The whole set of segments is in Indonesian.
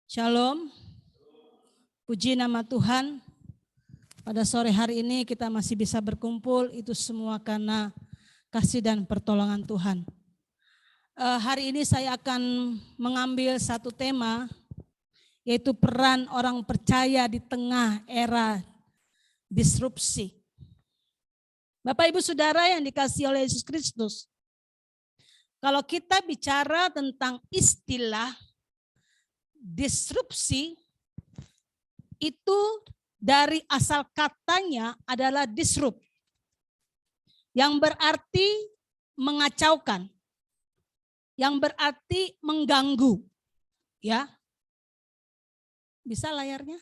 Shalom, puji nama Tuhan. Pada sore hari ini kita masih bisa berkumpul, itu semua karena kasih dan pertolongan Tuhan. Hari ini saya akan mengambil satu tema, yaitu peran orang percaya di tengah era disrupsi. Bapak Ibu Saudara yang dikasihi oleh Yesus Kristus, kalau kita bicara tentang istilah disrupsi, itu dari asal katanya adalah disrupt, yang berarti mengacaukan, yang berarti mengganggu. Ya, bisa layarnya?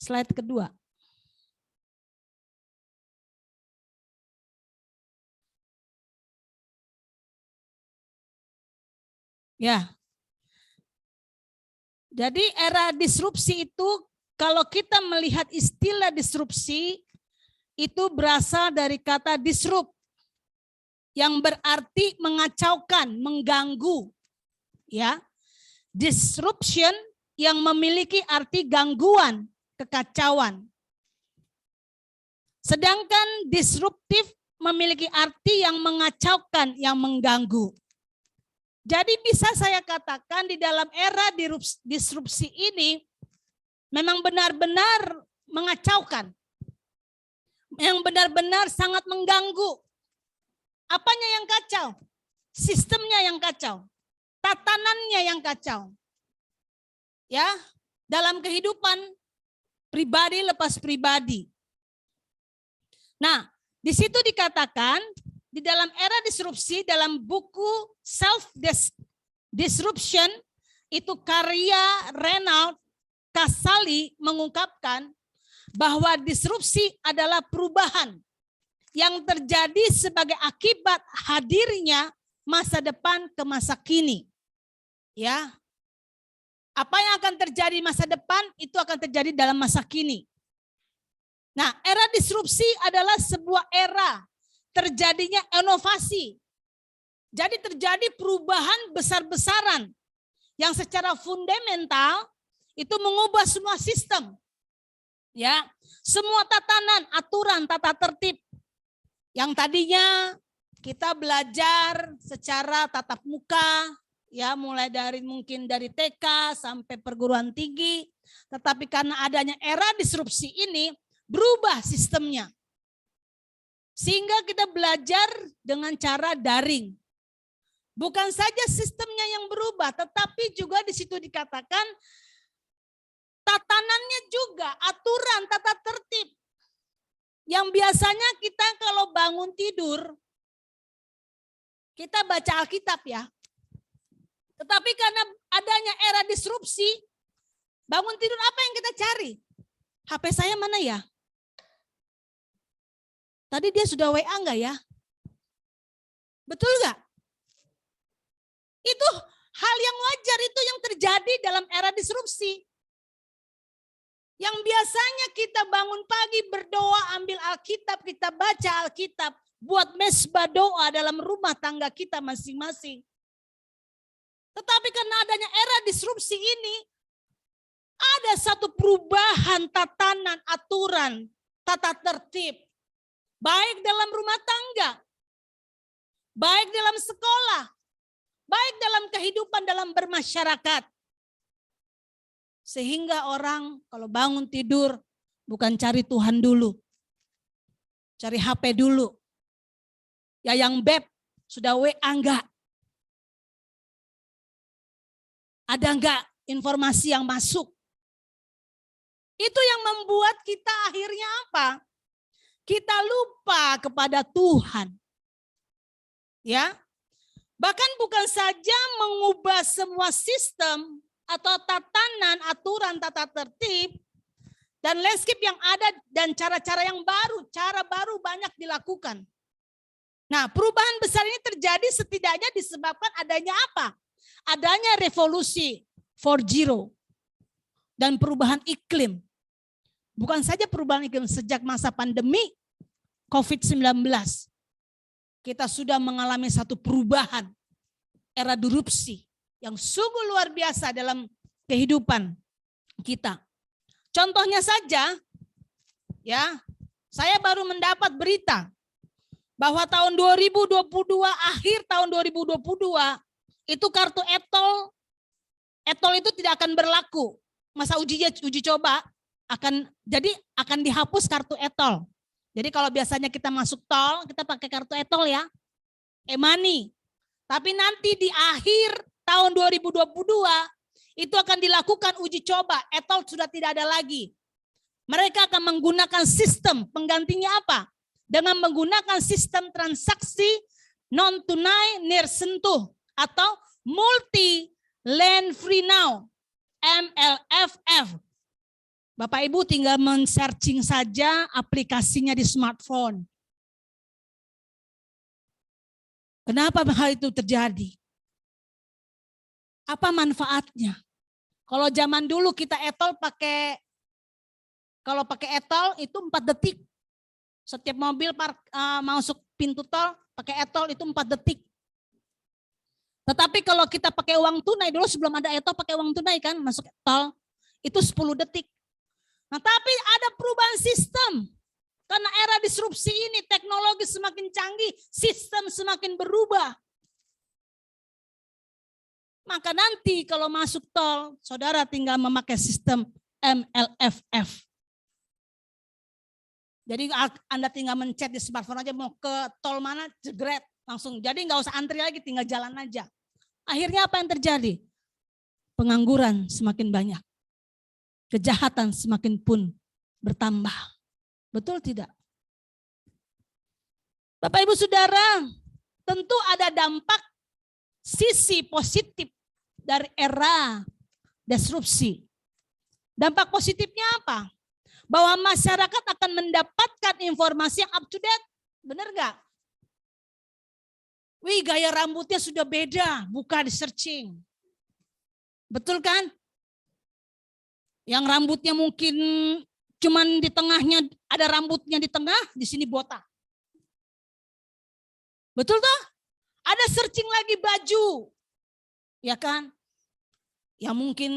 Slide kedua. Ya. Jadi era disrupsi itu, kalau kita melihat istilah disrupsi, itu berasal dari kata disrupt, yang berarti mengacaukan, mengganggu. Ya. Disruption yang memiliki arti gangguan, kekacauan. Sedangkan disruptif memiliki arti yang mengacaukan, yang mengganggu. Jadi bisa saya katakan di dalam era disrupsi ini memang benar-benar mengacaukan. Yang benar-benar sangat mengganggu. Apanya yang kacau? Sistemnya yang kacau. Tatanannya yang kacau. Ya, dalam kehidupan pribadi lepas pribadi. Nah, di situ dikatakan di dalam era disrupsi, dalam buku Self Disruption, itu karya Reinhard Casali mengungkapkan bahwa disrupsi adalah perubahan yang terjadi sebagai akibat hadirnya masa depan ke masa kini. Ya. Apa yang akan terjadi masa depan itu akan terjadi dalam masa kini. Nah, era disrupsi adalah sebuah era terjadinya inovasi. Jadi terjadi perubahan besar-besaran yang secara fundamental itu mengubah semua sistem. Ya, semua tatanan, aturan, tata tertib yang tadinya kita belajar secara tatap muka, ya, mulai dari mungkin dari TK sampai perguruan tinggi, tetapi karena adanya era disrupsi ini berubah sistemnya. Sehingga kita belajar dengan cara daring. Bukan saja sistemnya yang berubah, tetapi juga di situ dikatakan tatanannya juga, aturan, tata tertib. Yang biasanya kita kalau bangun tidur, kita baca Alkitab ya. Tetapi karena adanya era disrupsi, bangun tidur apa yang kita cari? HP saya mana ya? Tadi dia sudah WA enggak ya? Betul enggak? Itu hal yang wajar, itu yang terjadi dalam era disrupsi. Yang biasanya kita bangun pagi berdoa, ambil Alkitab, kita baca Alkitab, buat mesbah doa dalam rumah tangga kita masing-masing. Tetapi karena adanya era disrupsi ini, ada satu perubahan tatanan, aturan, tata tertib. Baik dalam rumah tangga, baik dalam sekolah, baik dalam kehidupan dalam bermasyarakat. Sehingga orang kalau bangun tidur bukan cari Tuhan dulu, cari HP dulu. Ya yang beb sudah WA enggak? Ada enggak informasi yang masuk? Itu yang membuat kita akhirnya apa? Kita lupa kepada Tuhan. Ya. Bahkan bukan saja mengubah semua sistem atau tatanan, aturan, tata tertib dan landscape yang ada dan cara-cara yang baru, cara baru banyak dilakukan. Nah, perubahan besar ini terjadi setidaknya disebabkan adanya apa? Adanya revolusi 4.0 dan perubahan iklim. Bukan saja perubahan iklim, sejak masa pandemi COVID-19. Kita sudah mengalami satu perubahan era disrupsi yang sungguh luar biasa dalam kehidupan kita. Contohnya saja, ya, saya baru mendapat berita bahwa tahun 2022, akhir tahun 2022, itu kartu e-tol itu tidak akan berlaku. Masa uji coba akan dihapus kartu e-tol. Jadi kalau biasanya kita masuk tol, kita pakai kartu e-tol ya, e-money. Tapi nanti di akhir tahun 2022 itu akan dilakukan uji coba, e-tol sudah tidak ada lagi. Mereka akan menggunakan sistem penggantinya apa? Dengan menggunakan sistem transaksi non tunai nirsentuh atau multi land free now, MLFF. Bapak Ibu tinggal men-searching saja aplikasinya di smartphone. Kenapa hal itu terjadi? Apa manfaatnya? Kalau zaman dulu kita e-tol pakai e-tol itu 4 detik. Setiap mobil masuk pintu tol pakai e-tol itu 4 detik. Tetapi kalau kita pakai uang tunai, dulu sebelum ada e-tol pakai uang tunai kan, masuk tol itu 10 detik. Nah tapi ada perubahan sistem. Karena era disrupsi ini, teknologi semakin canggih, sistem semakin berubah. Maka nanti kalau masuk tol, saudara tinggal memakai sistem MLFF. Jadi Anda tinggal mencet di smartphone aja mau ke tol mana, jegret langsung. Jadi nggak usah antri lagi, tinggal jalan aja. Akhirnya apa yang terjadi? Pengangguran semakin banyak. Kejahatan semakin pun bertambah. Betul tidak? Bapak Ibu Saudara, tentu ada dampak sisi positif dari era disrupsi. Dampak positifnya apa? Bahwa masyarakat akan mendapatkan informasi yang up to date. Benar nggak? Wih, gaya rambutnya sudah beda, buka di searching. Betul kan? Yang rambutnya mungkin cuman di tengahnya, ada rambutnya di tengah, di sini botak. Betul toh? Ada searching lagi baju. Ya kan? Ya mungkin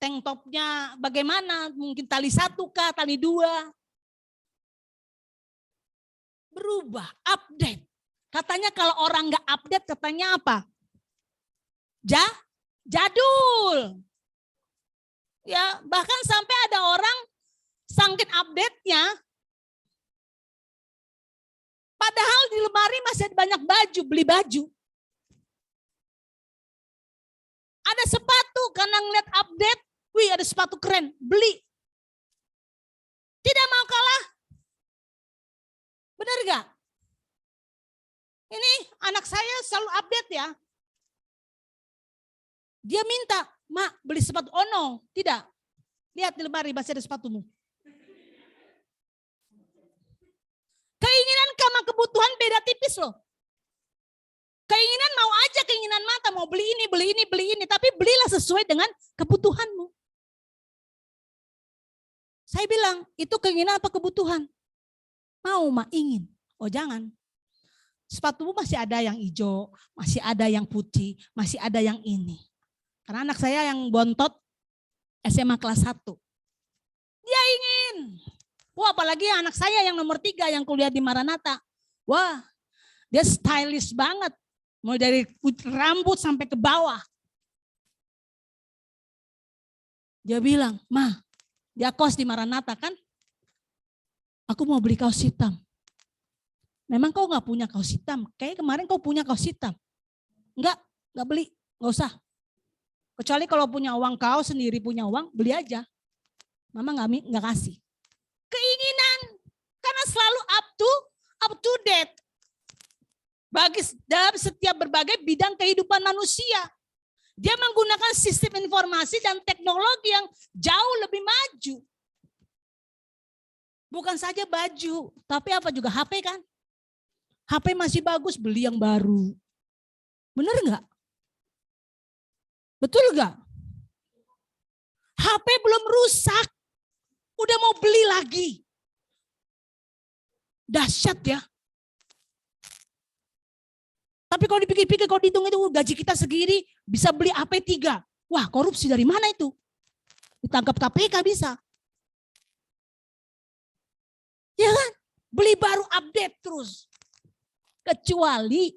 tank topnya bagaimana, mungkin tali 1 kah, tali 2. Berubah, update. Katanya kalau orang nggak update katanya apa? Jadul. Ya, bahkan sampai ada orang saking update-nya, padahal di lemari masih ada banyak baju, beli baju. Ada sepatu karena ngeliat update, wih ada sepatu keren, beli. Tidak mau kalah. Benar gak? Ini anak saya selalu update ya. Dia minta, Mak beli sepatu. Oh no, tidak. Lihat di lemari masih ada sepatumu. Keinginan sama kebutuhan beda tipis loh. Keinginan mau aja, keinginan mata mau beli ini, tapi belilah sesuai dengan kebutuhanmu. Saya bilang, itu keinginan apa kebutuhan? Mau, Mak, ingin. Oh jangan. Sepatumu masih ada yang hijau, masih ada yang putih, masih ada yang ini. Karena anak saya yang bontot SMA kelas 1. Dia ingin. Wah, apalagi anak saya yang nomor 3 yang kuliah di Maranatha. Wah, dia stylish banget. Mulai dari rambut sampai ke bawah. Dia bilang, Ma, dia kos di Maranatha kan? Aku mau beli kaos hitam. Memang kau gak punya kaos hitam? Kayaknya kemarin kau punya kaos hitam. Enggak beli, gak usah. Kecuali kalau punya uang, kau sendiri punya uang, beli aja. Mama nggak kasih. Keinginan, karena selalu up to date. Dalam setiap berbagai bidang kehidupan manusia. Dia menggunakan sistem informasi dan teknologi yang jauh lebih maju. Bukan saja baju, tapi apa juga HP kan? HP masih bagus, beli yang baru. Bener nggak? Betul nggak? HP belum rusak, udah mau beli lagi. Dahsyat ya. Tapi kalau dipikir-pikir, kalau dihitung itu gaji kita segini bisa beli AP3. Wah, korupsi dari mana itu? Ditangkap KPK bisa. Ya kan? Beli baru update terus. Kecuali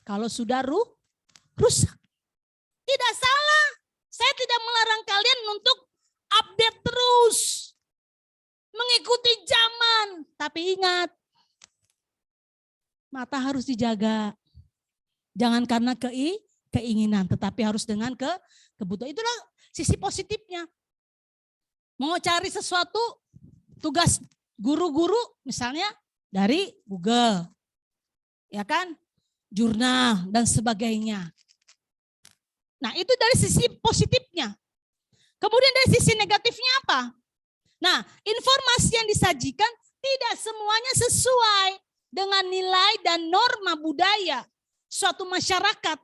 kalau sudah rusak. Tidak salah. Saya tidak melarang kalian untuk update terus. Mengikuti zaman. Tapi ingat, mata harus dijaga. Jangan karena keinginan, tetapi harus dengan kebutuhan. Itulah sisi positifnya. Mau cari sesuatu, tugas guru-guru misalnya dari Google. Ya kan? Jurnal dan sebagainya. Nah, itu dari sisi positifnya. Kemudian dari sisi negatifnya apa? Nah, informasi yang disajikan tidak semuanya sesuai dengan nilai dan norma budaya suatu masyarakat.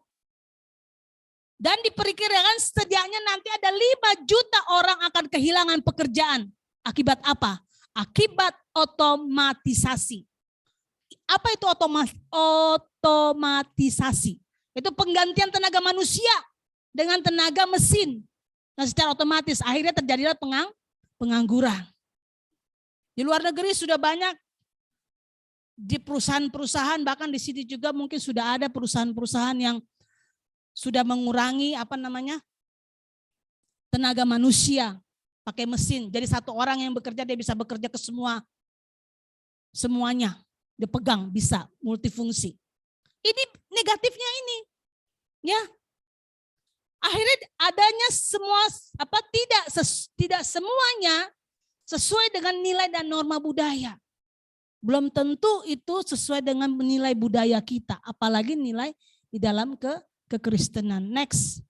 Dan diperkirakan setidaknya nanti ada 5 juta orang akan kehilangan pekerjaan. Akibat apa? Akibat otomatisasi. Apa itu otomatisasi? Itu penggantian tenaga manusia dengan tenaga mesin. Nah, secara otomatis akhirnya terjadilah pengangguran. Di luar negeri sudah banyak di perusahaan-perusahaan, bahkan di sini juga mungkin sudah ada perusahaan-perusahaan yang sudah mengurangi tenaga manusia pakai mesin. Jadi satu orang yang bekerja dia bisa bekerja ke semuanya. Dia pegang bisa multifungsi. Ini negatifnya ini. Ya. Akhirnya adanya tidak semuanya sesuai dengan nilai dan norma budaya. Belum tentu itu sesuai dengan nilai budaya kita, apalagi nilai di dalam kekristenan. Next.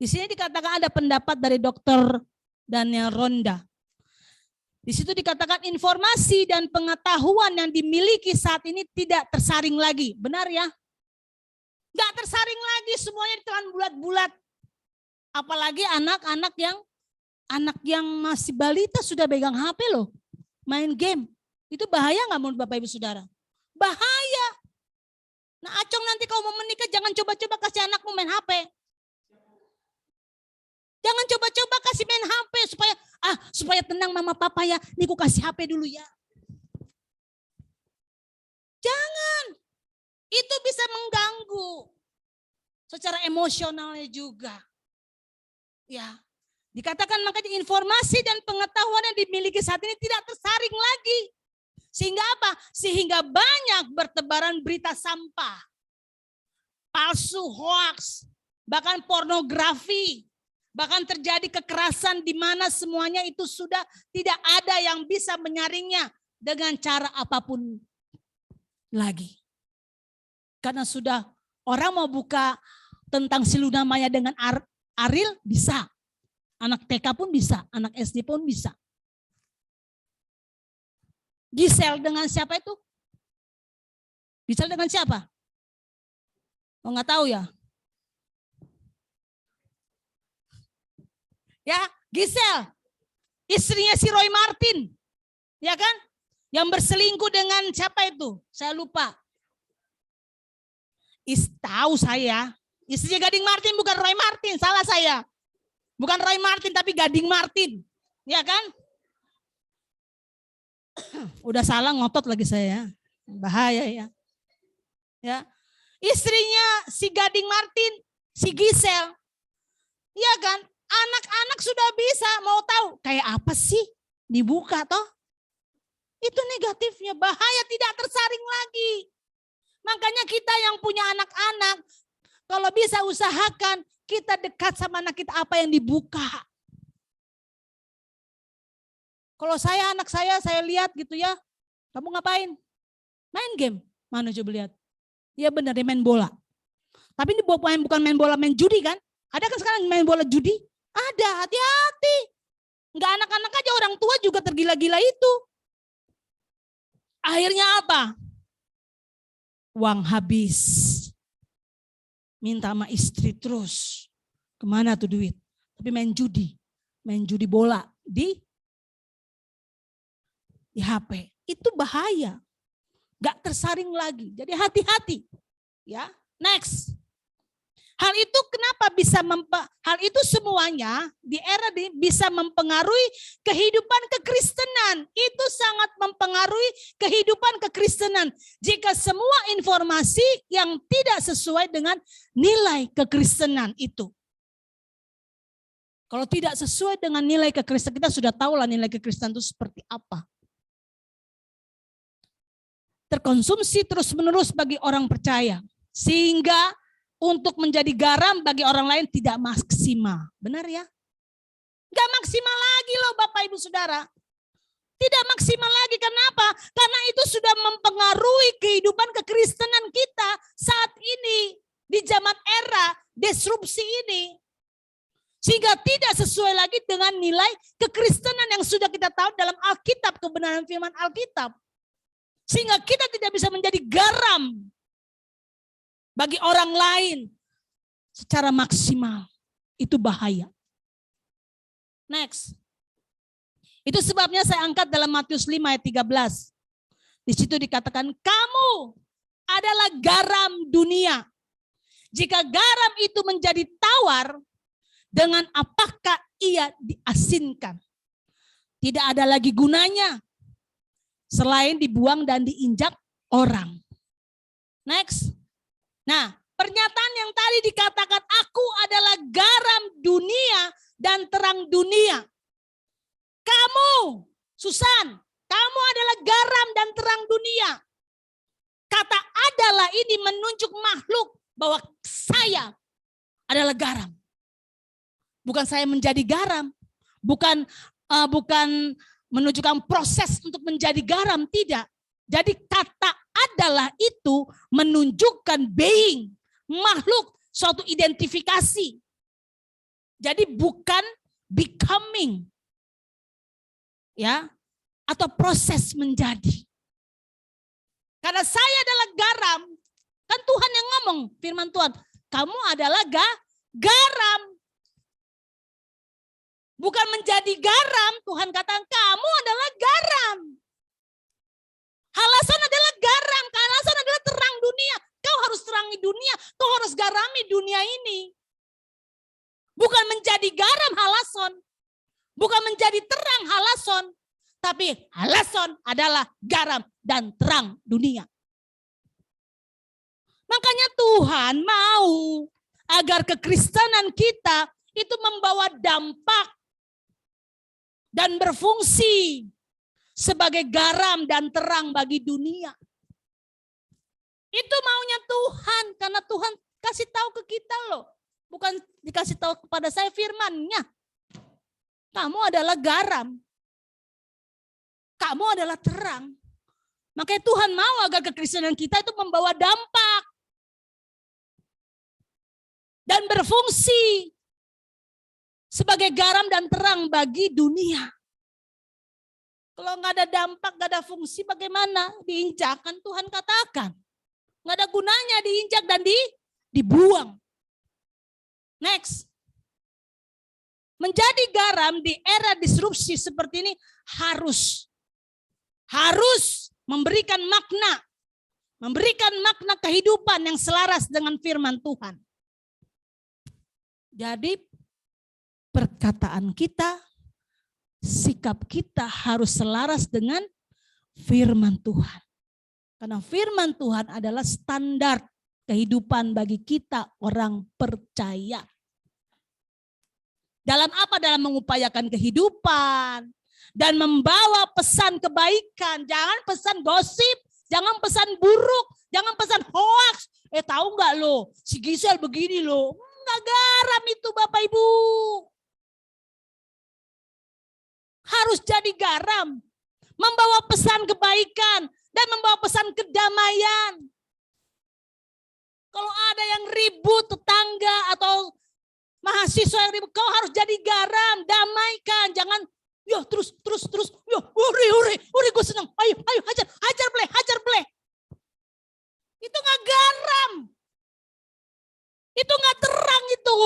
Di sini dikatakan ada pendapat dari Dr. Daniel Ronda. Di situ dikatakan informasi dan pengetahuan yang dimiliki saat ini tidak tersaring lagi. Benar ya? Enggak tersaring lagi, semuanya ditelan bulat-bulat. Apalagi anak-anak yang masih balita sudah pegang HP loh. Main game. Itu bahaya nggak menurut Bapak Ibu Saudara? Bahaya. Nah, Acong nanti kalau mau menikah jangan coba-coba kasih anakmu main HP. Jangan coba-coba kasih main HP supaya tenang mama papa ya. Nih aku kasih HP dulu ya. Jangan. Itu bisa mengganggu secara emosionalnya juga. Ya. Dikatakan makanya informasi dan pengetahuan yang dimiliki saat ini tidak tersaring lagi. Sehingga apa? Sehingga banyak bertebaran berita sampah. Palsu, hoax, bahkan pornografi. Bahkan terjadi kekerasan di mana semuanya itu sudah tidak ada yang bisa menyaringnya dengan cara apapun lagi. Karena sudah orang mau buka tentang si Luna Maya dengan Ariel bisa. Anak TK pun bisa, anak SD pun bisa. Gisel dengan siapa itu? Gisel dengan siapa? Oh, nggak tahu ya? Ya, Gisel, istrinya si Roy Martin, ya kan? Yang berselingkuh dengan siapa itu? Saya lupa. Tahu saya, istrinya Gading Martin bukan Roy Martin, salah saya. Bukan Roy Martin tapi Gading Martin, ya kan? Udah salah ngotot lagi saya, bahaya ya. Ya, istrinya si Gading Martin, si Gisel, ya kan? Anak-anak sudah bisa mau tahu kayak apa sih dibuka toh? Itu negatifnya, bahaya, tidak tersaring lagi. Makanya kita yang punya anak-anak, kalau bisa usahakan kita dekat sama anak kita apa yang dibuka. Kalau anak saya lihat gitu ya, kamu ngapain? Main game. Mana coba lihat? Iya benar, dia main bola. Tapi ini bukan main bola, main judi kan? Ada kan sekarang main bola judi? Ada, hati-hati. Enggak anak-anak aja, orang tua juga tergila-gila itu. Akhirnya apa? Uang habis. Minta sama istri terus. Kemana tuh duit? Tapi main judi bola di HP. Itu bahaya. Gak tersaring lagi. Jadi hati-hati. Ya, next. Hal itu kenapa bisa hal itu semuanya di era ini bisa mempengaruhi kehidupan kekristenan. Itu sangat mempengaruhi kehidupan kekristenan. Jika semua informasi yang tidak sesuai dengan nilai kekristenan itu. Kalau tidak sesuai dengan nilai kekristenan, kita sudah tahu lah nilai kekristenan itu seperti apa. Terkonsumsi terus-menerus bagi orang percaya. Sehingga untuk menjadi garam bagi orang lain tidak maksimal. Benar ya? Gak maksimal lagi loh Bapak Ibu Saudara. Tidak maksimal lagi. Kenapa? Karena itu sudah mempengaruhi kehidupan kekristenan kita saat ini. Di zaman era disrupsi ini. Sehingga tidak sesuai lagi dengan nilai kekristenan yang sudah kita tahu dalam Alkitab. Kebenaran firman Alkitab. Sehingga kita tidak bisa menjadi garam bagi orang lain secara maksimal. Itu bahaya. Next. Itu sebabnya saya angkat dalam Matius 5 ayat 13. Di situ dikatakan, kamu adalah garam dunia. Jika garam itu menjadi tawar, dengan apakah ia diasinkan? Tidak ada lagi gunanya selain dibuang dan diinjak orang. Next. Nah, pernyataan yang tadi dikatakan, aku adalah garam dunia dan terang dunia. Kamu, Susan, kamu adalah garam dan terang dunia. Kata adalah ini menunjuk makhluk bahwa saya adalah garam. Bukan saya menjadi garam. Bukan menunjukkan proses untuk menjadi garam, tidak. Jadi kata adalah itu menunjukkan being, makhluk, suatu identifikasi. Jadi bukan becoming. Ya, atau proses menjadi. Karena saya adalah garam, kan Tuhan yang ngomong, firman Tuhan, kamu adalah garam. Bukan menjadi garam, Tuhan katakan kamu adalah garam. Halasan adalah garam, halasan adalah terang dunia. Kau harus terangi dunia, kau harus garami dunia ini. Bukan menjadi garam halason, bukan menjadi terang halason, tapi halason adalah garam dan terang dunia. Makanya Tuhan mau agar kekristenan kita itu membawa dampak dan berfungsi sebagai garam dan terang bagi dunia. Itu maunya Tuhan, karena Tuhan kasih tahu ke kita loh. Bukan dikasih tahu kepada saya firman-Nya. Kamu adalah garam. Kamu adalah terang. Makanya Tuhan mau agar kekristenan kita itu membawa dampak. Dan berfungsi sebagai garam dan terang bagi dunia. Kalau nggak ada dampak, nggak ada fungsi, bagaimana? Diinjak, kan Tuhan katakan. Nggak ada gunanya diinjak dan dibuang. Next. Menjadi garam di era disrupsi seperti ini harus memberikan makna kehidupan yang selaras dengan firman Tuhan. Jadi perkataan kita, sikap kita harus selaras dengan firman Tuhan. Karena firman Tuhan adalah standar kehidupan bagi kita orang percaya. Dalam apa? Dalam mengupayakan kehidupan dan membawa pesan kebaikan. Jangan pesan gosip, jangan pesan buruk, jangan pesan hoax. Tahu nggak lo, si Gisel begini lo. Nggak garam itu Bapak Ibu. Harus jadi garam. Membawa pesan kebaikan dan membawa pesan kedamaian. Kalau ada yang ribut tetangga atau mahasiswa yang ribut, kau harus jadi garam, damaikan, jangan yo terus, yo uri gue senang, ayo hajar bleh. Itu nggak garam, itu nggak terang itu,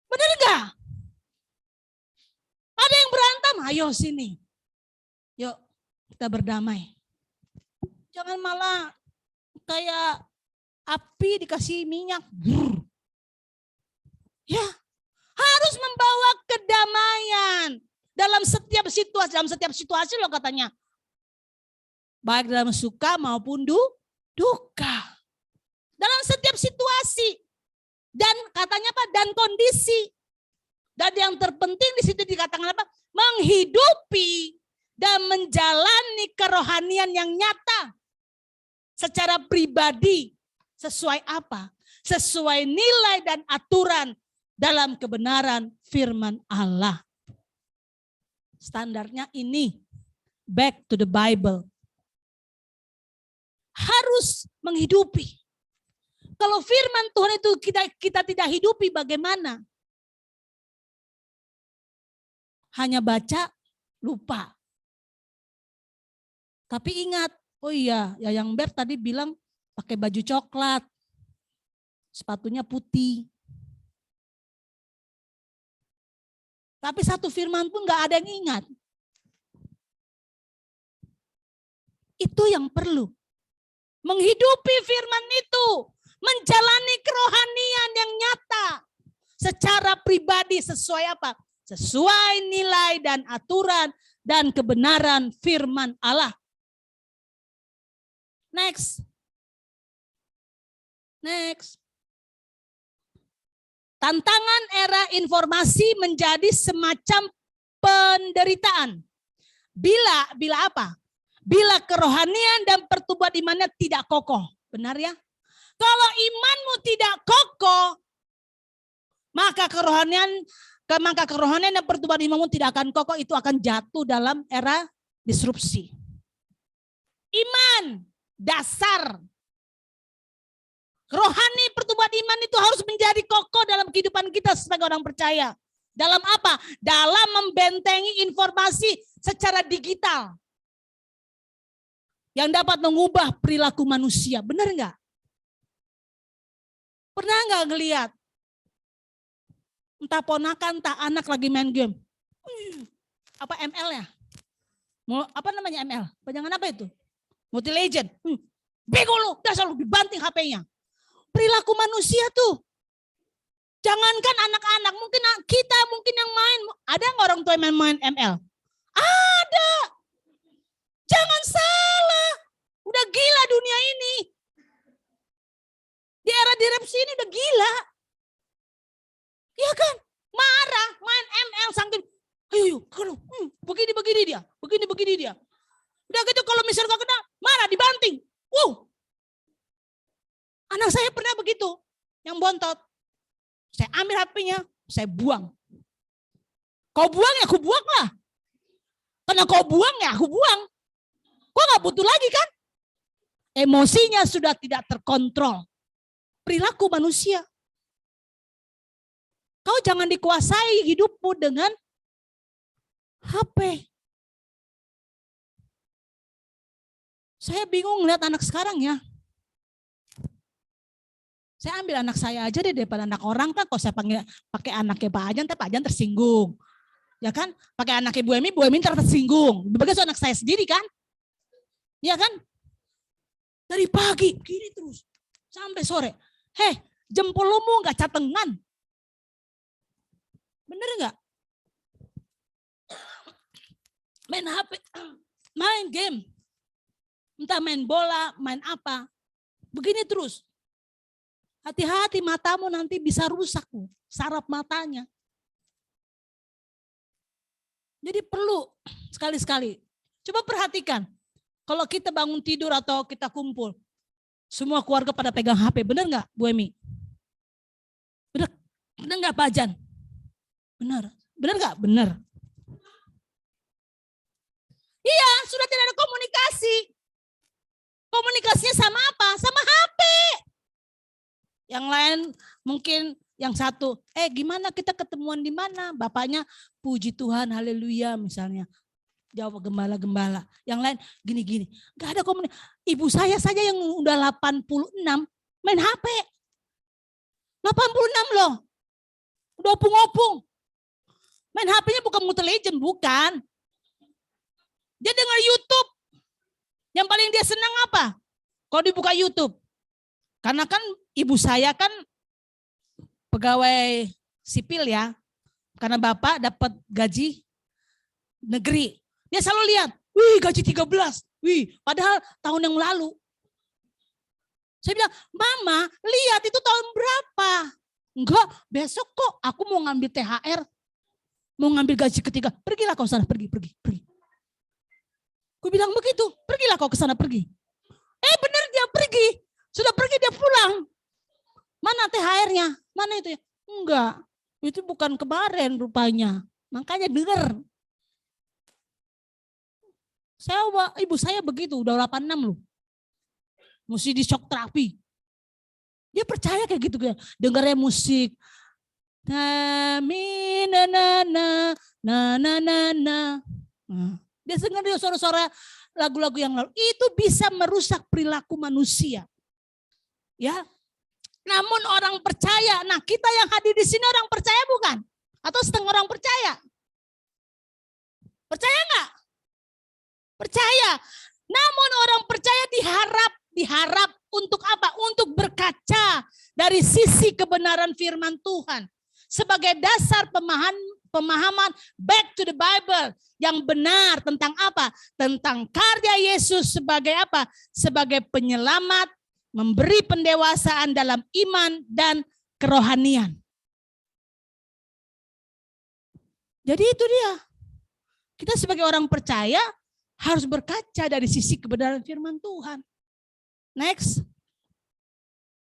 benar nggak? Ada yang berantem, ayo sini, yuk kita berdamai. Jangan malah kayak api dikasih minyak. Ya, harus membawa kedamaian dalam setiap situasi loh katanya. Baik dalam suka maupun duka. Dalam setiap situasi. Dan katanya apa? Dan kondisi. Dan yang terpenting di situ dikatakan apa? Menghidupi dan menjalani kerohanian yang nyata. Secara pribadi. Sesuai apa? Sesuai nilai dan aturan dalam kebenaran firman Allah. Standarnya ini. Back to the Bible. Harus menghidupi. Kalau firman Tuhan itu kita tidak hidupi bagaimana? Hanya baca, lupa. Tapi ingat, oh iya, Yayang Ber tadi bilang pakai baju coklat. Sepatunya putih. Tapi satu firman pun gak ada yang ingat. Itu yang perlu. Menghidupi firman itu. Menjalani kerohanian yang nyata. Secara pribadi sesuai apa? Sesuai nilai dan aturan dan kebenaran firman Allah. Next. Tantangan era informasi menjadi semacam penderitaan. Bila apa? Bila kerohanian dan pertumbuhan imannya tidak kokoh. Benar ya? Kalau imanmu tidak kokoh, maka kerohanian dan pertumbuhan imanmu tidak akan kokoh. Itu akan jatuh dalam era disrupsi. Iman, dasar. Rohani pertumbuhan iman itu harus menjadi kokoh dalam kehidupan kita sebagai orang percaya. Dalam apa? Dalam membentengi informasi secara digital. Yang dapat mengubah perilaku manusia. Benar enggak? Pernah enggak ngelihat? Entah ponakan, entah anak lagi main game. Apa ML ya? Apa namanya ML? Panjangan apa itu? Multi Legend. Bego lu, dasar lu, dibanting HP-nya. Perilaku manusia tuh. Jangankan anak-anak, mungkin kita yang main. Ada nggak orang tua yang main ML? Ada. Jangan salah. Udah gila dunia ini. Di era disrupsi ini udah gila. Iya kan? Marah, main ML saking. Ayo, begini dia. Begini dia. Udah gitu kalau misalnya gak kena, marah dibanting. Anak saya pernah begitu. Yang bontot. Saya ambil HP-nya, saya buang. Kau buang ya aku buang lah. Karena kau buang ya aku buang. Kau gak butuh lagi kan? Emosinya sudah tidak terkontrol. Perilaku manusia. Kau jangan dikuasai hidupmu dengan HP. Saya bingung lihat anak sekarang ya. Saya ambil anak saya aja deh daripada anak orang kan. Kalau saya pakai anaknya Pak Ajan tersinggung. Ya kan? Pakai anaknya Bu Emi tersinggung. Begitu anak saya sendiri kan? Ya kan? Dari pagi gini terus sampai sore. Jempolmu nggak catengan. Bener nggak? Main HP, main game. Entah main bola, main apa. Begini terus. Hati-hati matamu nanti bisa rusak, saraf matanya. Jadi perlu sekali-sekali. Coba perhatikan. Kalau kita bangun tidur atau kita kumpul. Semua keluarga pada pegang HP. Benar nggak Bu Emi? Benar nggak Pak Jan? Benar. Benar nggak? Benar. Iya, sudah tidak ada komunikasi. Komunikasinya sama apa? Sama HP. Yang lain mungkin yang satu, gimana kita ketemuan di mana? Bapaknya puji Tuhan, haleluya misalnya. Jawab gembala-gembala. Yang lain gini-gini. Gak ada komunikasi. Ibu saya saja yang udah 86 main HP. 86 loh. Udah opung-opung. Main HP-nya bukan Multi Legend, bukan. Dia dengar YouTube. Yang paling dia senang apa? Kalau dibuka YouTube. Karena kan ibu saya kan pegawai sipil ya. Karena bapak dapat gaji negeri. Dia selalu lihat, wih gaji 13. Wih, padahal tahun yang lalu. Saya bilang, Mama lihat itu tahun berapa? Enggak, besok kok aku mau ngambil THR. Mau ngambil gaji ketiga. Pergilah kau sana, pergi. Aku bilang begitu, pergilah kau ke sana, pergi. Benar dia pergi. Sudah pergi dia pulang. Mana THR-nya? Mana itu ya? Enggak, itu bukan kemarin rupanya. Makanya dengar. Ibu saya begitu, udah 86 loh. Mesti di shock terapi. Dia percaya kayak gitu. Dengarnya musik. Dia dengar dia suara-suara lagu-lagu yang lalu. Itu bisa merusak perilaku manusia. Ya. Namun orang percaya. Nah, kita yang hadir di sini orang percaya bukan? Atau setengah orang percaya? Percaya enggak? Percaya. Namun orang percaya diharap untuk apa? Untuk berkaca dari sisi kebenaran firman Tuhan. Sebagai dasar pemahaman back to the Bible yang benar tentang apa? Tentang karya Yesus sebagai apa? Sebagai penyelamat, memberi pendewasaan dalam iman dan kerohanian. Jadi itu dia. Kita sebagai orang percaya harus berkaca dari sisi kebenaran firman Tuhan. Next.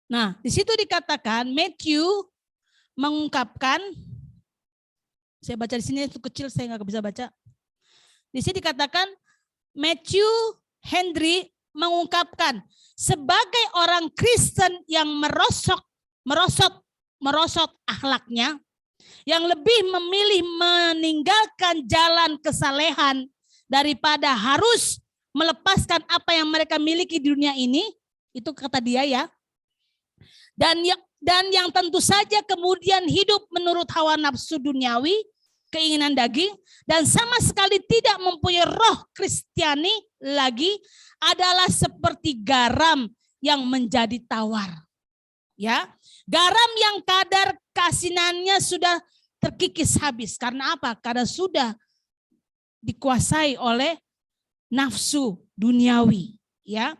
Nah, di situ dikatakan Matthew mengungkapkan, saya baca di sini itu kecil saya nggak bisa baca. Di sini dikatakan Matthew Henry mengungkapkan sebagai orang Kristen yang merosot akhlaknya, yang lebih memilih meninggalkan jalan kesalehan daripada harus melepaskan apa yang mereka miliki di dunia ini, itu kata dia ya. Dan yang tentu saja kemudian hidup menurut hawa nafsu duniawi, keinginan daging, dan sama sekali tidak mempunyai roh Kristiani lagi, adalah seperti garam yang menjadi tawar. Ya, garam yang kadar keasinannya sudah terkikis habis. Karena apa? Karena sudah dikuasai oleh nafsu duniawi. Ya.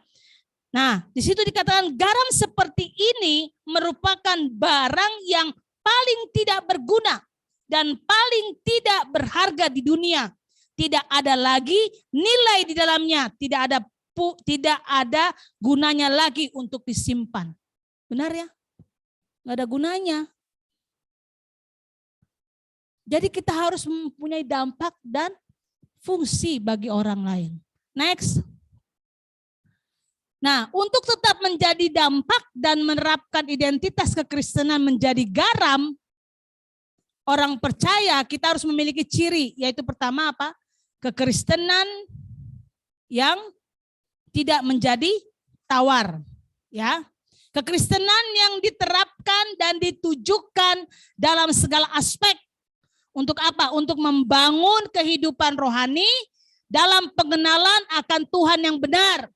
Nah, di situ dikatakan garam seperti ini merupakan barang yang paling tidak berguna dan paling tidak berharga di dunia. Tidak ada lagi nilai di dalamnya, tidak ada gunanya lagi untuk disimpan. Benar ya? Nggak ada gunanya. Jadi kita harus mempunyai dampak dan fungsi bagi orang lain. Next. Nah, untuk tetap menjadi dampak dan menerapkan identitas kekristenan menjadi garam, orang percaya kita harus memiliki ciri, yaitu pertama apa? Kekristenan yang tidak menjadi tawar, ya. Kekristenan yang diterapkan dan ditujukan dalam segala aspek. Untuk apa? Untuk membangun kehidupan rohani dalam pengenalan akan Tuhan yang benar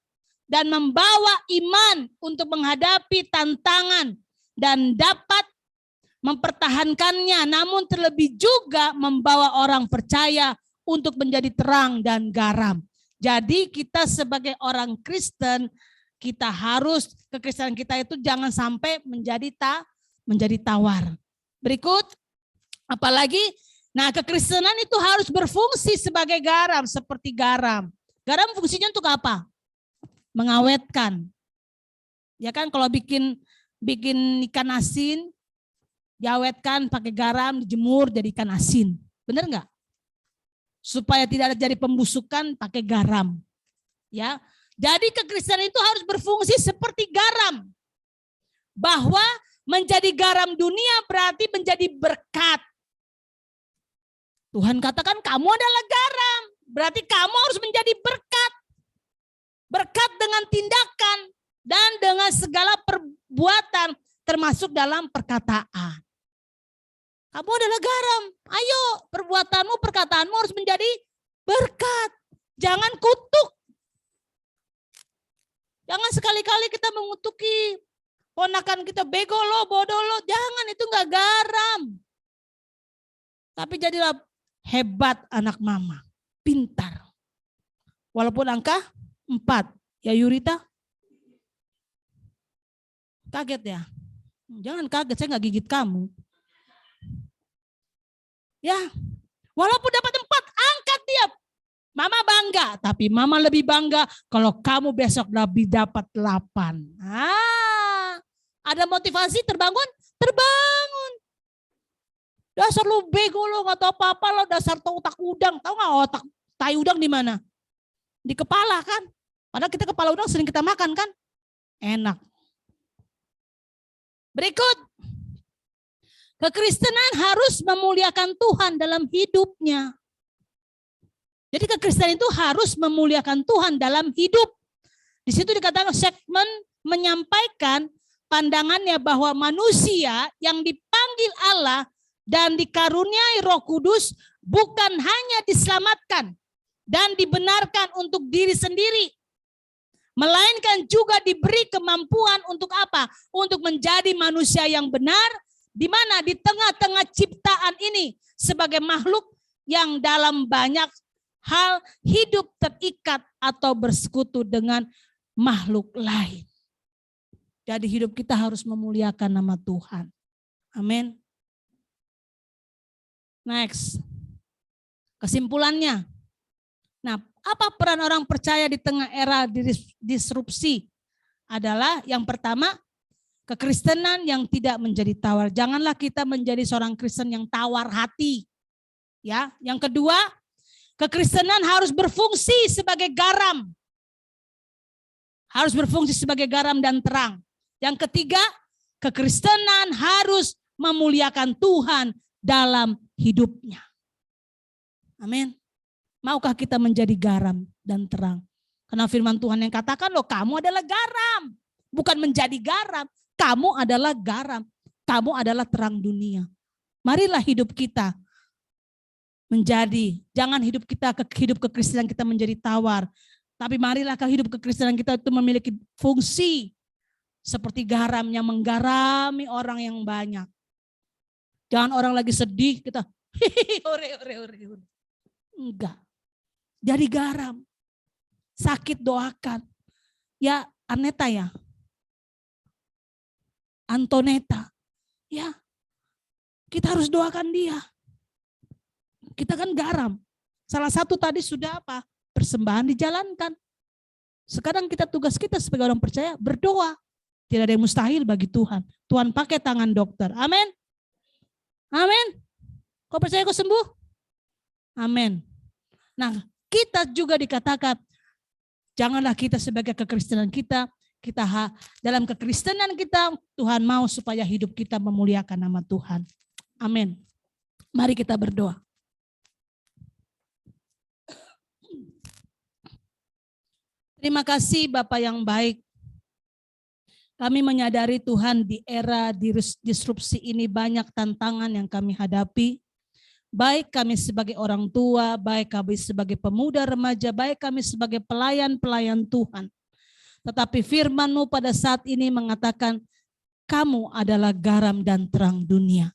dan membawa iman untuk menghadapi tantangan dan dapat mempertahankannya, namun terlebih juga membawa orang percaya untuk menjadi terang dan garam. Jadi kita sebagai orang Kristen, kita harus kekristenan kita itu jangan sampai menjadi tawar. Berikut, apalagi, nah kekristenan itu harus berfungsi sebagai garam, seperti garam. Garam fungsinya untuk apa? Mengawetkan. Ya kan, kalau bikin ikan asin, diawetkan pakai garam, dijemur jadi ikan asin. Benar enggak? Supaya tidak jadi pembusukan pakai garam. Ya. Jadi kekristenan itu harus berfungsi seperti garam. Bahwa menjadi garam dunia berarti menjadi berkat. Tuhan katakan kamu adalah garam. Berarti kamu harus menjadi berkat. Berkat dengan tindakan dan dengan segala perbuatan termasuk dalam perkataan. Kamu adalah garam. Ayo perbuatanmu, perkataanmu harus menjadi berkat. Jangan kutuk. Jangan sekali-kali kita mengutuki ponakan kita, bego lo, bodoh lo. Jangan, itu enggak garam. Tapi jadilah hebat anak mama, pintar. Walaupun angka 4. Ya Yurita? Kaget ya? Jangan kaget, saya enggak gigit kamu. Ya, walaupun dapat 4, angkat dia. Mama bangga, tapi mama lebih bangga kalau kamu besok lebih dapat 8. Ada motivasi terbangun? Terbangun. Dasar lu bego lu, gak tahu apa-apa lo, dasar otak udang. Tahu gak otak tai udang di mana? Di kepala kan? Padahal kita kepala udang sering kita makan kan? Enak. Berikut. Kekristenan harus memuliakan Tuhan dalam hidupnya. Jadi kekristenan itu harus memuliakan Tuhan dalam hidup. Di situ dikatakan segmen menyampaikan pandangannya bahwa manusia yang dipanggil Allah dan dikaruniai Roh Kudus bukan hanya diselamatkan dan dibenarkan untuk diri sendiri, melainkan juga diberi kemampuan untuk apa? Untuk menjadi manusia yang benar, di mana di tengah-tengah ciptaan ini sebagai makhluk yang dalam banyak hal hidup terikat atau bersekutu dengan makhluk lain. Jadi hidup kita harus memuliakan nama Tuhan. Amin. Next. Kesimpulannya. Nah, apa peran orang percaya di tengah era disrupsi? Adalah yang pertama, kekristenan yang tidak menjadi tawar. Janganlah kita menjadi seorang Kristen yang tawar hati. Ya, yang kedua, kekristenan harus berfungsi sebagai garam. Harus berfungsi sebagai garam dan terang. Yang ketiga, kekristenan harus memuliakan Tuhan dalam hidupnya. Amin. Maukah kita menjadi garam dan terang? Karena firman Tuhan yang katakan, loh kamu adalah garam. Bukan menjadi garam, kamu adalah garam. Kamu adalah terang dunia. Marilah hidup kita menjadi, jangan hidup kita, hidup kekristenan kita menjadi tawar. Tapi marilah hidup kekristenan kita itu memiliki fungsi seperti garam yang menggarami orang yang banyak. Jangan orang lagi sedih, kita ore. Enggak. Jadi garam. Sakit doakan. Ya Aneta ya. Antoneta. Ya. Kita harus doakan dia. Kita kan garam. Salah satu tadi sudah apa? Persembahan dijalankan. Sekarang tugas kita sebagai orang percaya berdoa. Tidak ada yang mustahil bagi Tuhan. Tuhan pakai tangan dokter. Amin. Amin. Kau percaya kau sembuh? Amin. Nah, kita juga dikatakan janganlah kita sebagai kekristenan kita dalam kekristenan kita Tuhan mau supaya hidup kita memuliakan nama Tuhan. Amin. Mari kita berdoa. Terima kasih Bapak yang baik. Kami menyadari Tuhan di era disrupsi ini banyak tantangan yang kami hadapi. Baik kami sebagai orang tua, baik kami sebagai pemuda remaja, baik kami sebagai pelayan-pelayan Tuhan. Tetapi firman-Mu pada saat ini mengatakan, kamu adalah garam dan terang dunia.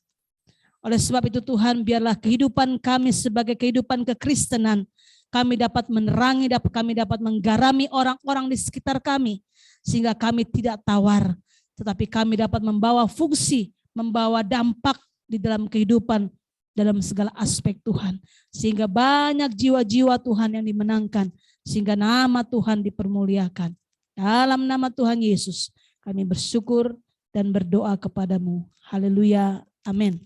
Oleh sebab itu Tuhan, biarlah kehidupan kami sebagai kehidupan kekristenan, kami dapat menerangi, kami dapat menggarami orang-orang di sekitar kami. Sehingga kami tidak tawar, tetapi kami dapat membawa fungsi, membawa dampak di dalam kehidupan, dalam segala aspek Tuhan. Sehingga banyak jiwa-jiwa Tuhan yang dimenangkan, sehingga nama Tuhan dipermuliakan. Dalam nama Tuhan Yesus, kami bersyukur dan berdoa kepadamu. Haleluya. Amin.